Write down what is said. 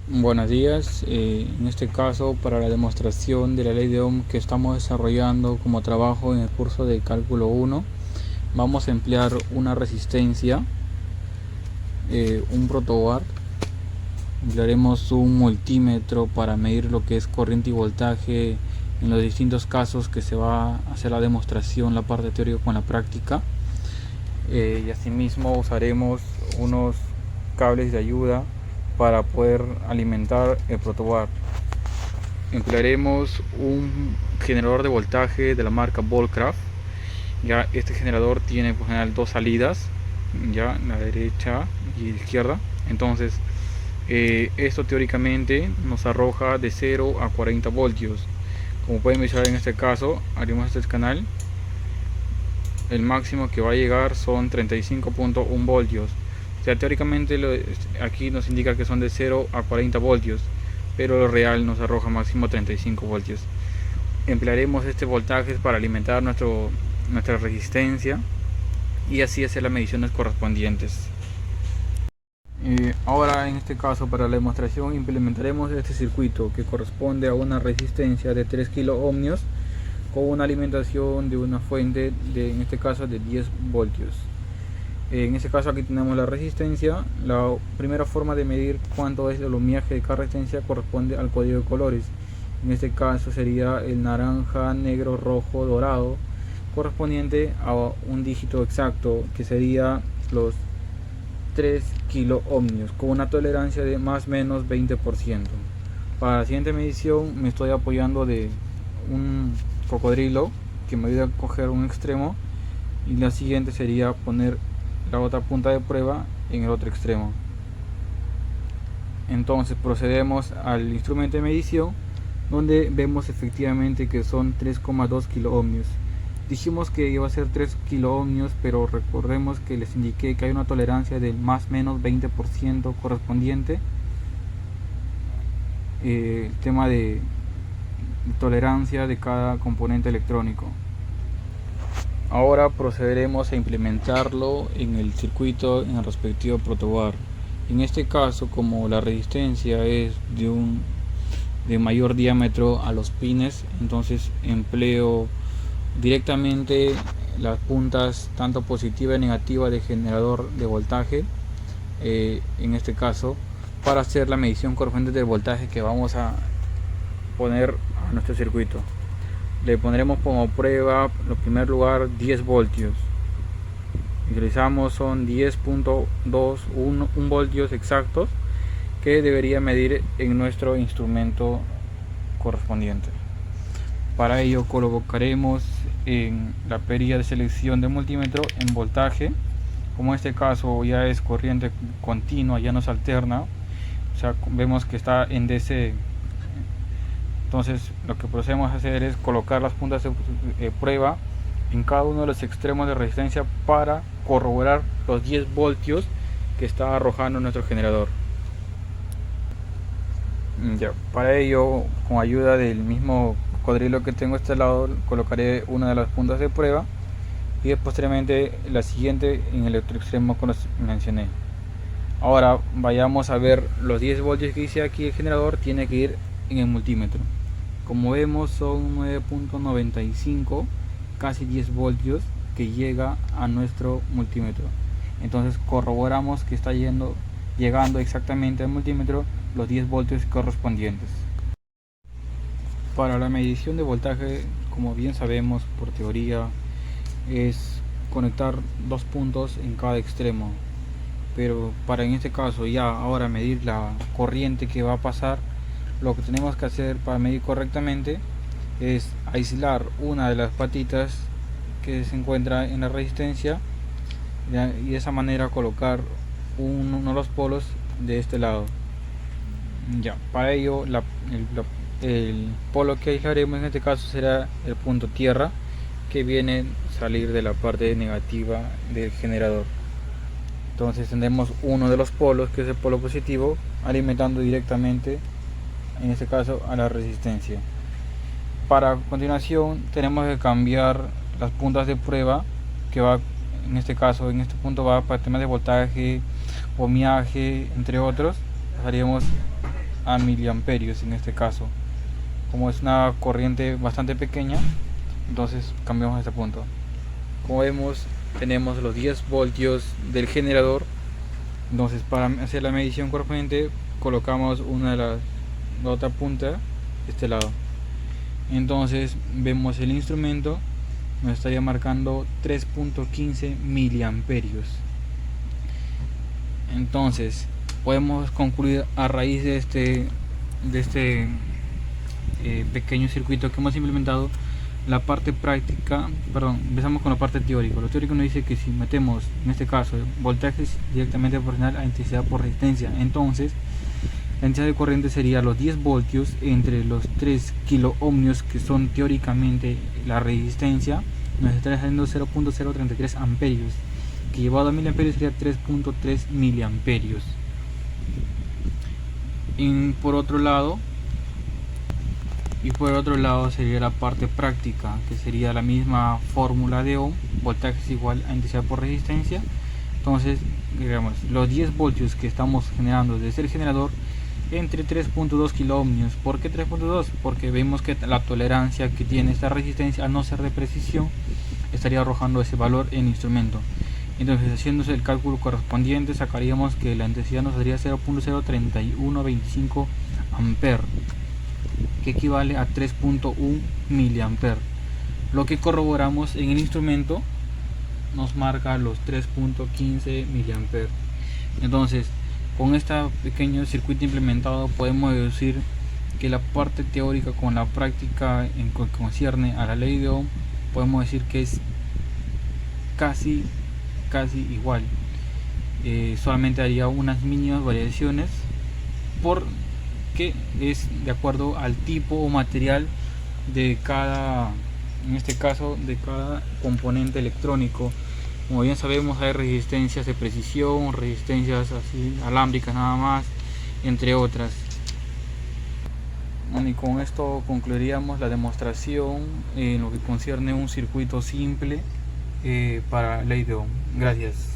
Buenos días, en este caso para la demostración de la ley de Ohm que estamos desarrollando como trabajo en el curso de cálculo 1, vamos a emplear una resistencia, un protobar. Emplearemos un multímetro para medir lo que es corriente y voltaje en los distintos casos que se va a hacer la demostración, la parte teórica con la práctica. Y asimismo usaremos unos cables de ayuda para poder alimentar el protobar. Emplearemos un generador de voltaje de la marca Volcraft. Ya este generador tiene por general dos salidas, ya la derecha y la izquierda. Entonces esto teóricamente nos arroja de 0 a 40 voltios. Como pueden visualizar en este caso, haremos este canal. El máximo que va a llegar son 35.1 voltios. O sea, teóricamente aquí nos indica que son de 0 a 40 voltios, pero lo real nos arroja máximo 35 voltios. Emplearemos este voltaje para alimentar nuestra resistencia y así hacer las mediciones correspondientes. Ahora en este caso para la demostración implementaremos este circuito que corresponde a una resistencia de 3 kilo ohmios con una alimentación de una fuente en este caso de 10 voltios. En este caso aquí tenemos la resistencia. La primera forma de medir cuánto es el ohmiaje de cada resistencia corresponde al código de colores. En este caso sería el naranja, negro, rojo, dorado, correspondiente a un dígito exacto que sería los 3 kilo ohmios con una tolerancia de más o menos 20%. Para la siguiente medición me estoy apoyando de un cocodrilo que me ayuda a coger un extremo, y la siguiente sería poner la otra punta de prueba en el otro extremo. Entonces procedemos al instrumento de medición, donde vemos efectivamente que son 3,2 kilo ohmios. Dijimos que iba a ser 3 kilo ohmios, pero recordemos que les indiqué que hay una tolerancia del más o menos 20% correspondiente. El tema de tolerancia de cada componente electrónico. Ahora procederemos a implementarlo en el circuito en el respectivo protobar. En este caso, como la resistencia es de mayor diámetro a los pines, entonces empleo directamente las puntas tanto positiva y negativa del generador de voltaje, en este caso, para hacer la medición correspondiente del voltaje que vamos a poner a nuestro circuito. Le pondremos como prueba en primer lugar 10 voltios. Utilizamos son 10.21 voltios exactos que debería medir en nuestro instrumento correspondiente. Para ello colocaremos en la perilla de selección del multímetro en voltaje. Como en este caso ya es corriente continua, ya no se alterna, o sea, vemos que está en DC. Entonces lo que procedemos a hacer es colocar las puntas de prueba en cada uno de los extremos de resistencia para corroborar los 10 voltios que está arrojando nuestro generador. Ya, para ello, con ayuda del mismo cocodrilo que tengo a este lado, colocaré una de las puntas de prueba y posteriormente la siguiente en el otro extremo que les mencioné. Ahora vayamos a ver los 10 voltios que dice aquí el generador, tiene que ir en el multímetro. Como vemos son 9.95, casi 10 voltios que llega a nuestro multímetro. Entonces corroboramos que está llegando exactamente al multímetro los 10 voltios correspondientes. Para la medición de voltaje, como bien sabemos por teoría, es conectar dos puntos en cada extremo. Pero para en este caso ya ahora medir la corriente que va a pasar, lo que tenemos que hacer para medir correctamente es aislar una de las patitas que se encuentra en la resistencia y de esa manera colocar uno de los polos de este lado. Ya, para ello el polo que aislaremos en este caso será el punto tierra, que viene a salir de la parte negativa del generador. Entonces tendremos uno de los polos, que es el polo positivo, alimentando directamente en este caso a la resistencia. Para continuación tenemos que cambiar las puntas de prueba, que va en este caso, en este punto va para temas de voltaje, ohmiaje, entre otros. Pasaríamos a miliamperios en este caso. Como es una corriente bastante pequeña, entonces cambiamos a este punto. Como vemos, tenemos los 10 voltios del generador. Entonces, para hacer la medición correspondiente, colocamos la otra punta de este lado. Entonces vemos el instrumento, nos estaría marcando 3.15 miliamperios. Entonces podemos concluir a raíz de este pequeño circuito que hemos implementado la parte práctica. Empezamos con la parte teórica. Lo teórico nos dice que si metemos, en este caso, voltajes directamente proporcional a intensidad por resistencia, entonces la intensidad de corriente sería los 10 voltios entre los 3 kilo ohmios, que son teóricamente la resistencia, nos estaría saliendo 0.033 amperios, que llevado a miliamperios sería 3.3 miliamperios. Y por otro lado sería la parte práctica, que sería la misma fórmula de Ohm: voltaje es igual a intensidad por resistencia. Entonces, digamos, los 10 voltios que estamos generando desde el generador entre 3.2 kilo ohmios. ¿Por qué 3.2? Porque vemos que la tolerancia que tiene esta resistencia, al no ser de precisión, estaría arrojando ese valor en el instrumento. Entonces, haciéndose el cálculo correspondiente, sacaríamos que la intensidad nos daría 0.03125 amper, que equivale a 3.1 miliamper. Lo que corroboramos en el instrumento nos marca los 3.15 miliamper. Entonces, con este pequeño circuito implementado, podemos deducir que la parte teórica con la práctica en lo que concierne a la ley de Ohm, podemos decir que es casi igual. Solamente haría unas mínimas variaciones, porque es de acuerdo al tipo o material de cada, en este caso, de cada componente electrónico. Como bien sabemos, hay resistencias de precisión, resistencias así alámbricas nada más, entre otras. Bueno, y con esto concluiríamos la demostración en lo que concierne un circuito simple para ley de Ohm. Gracias.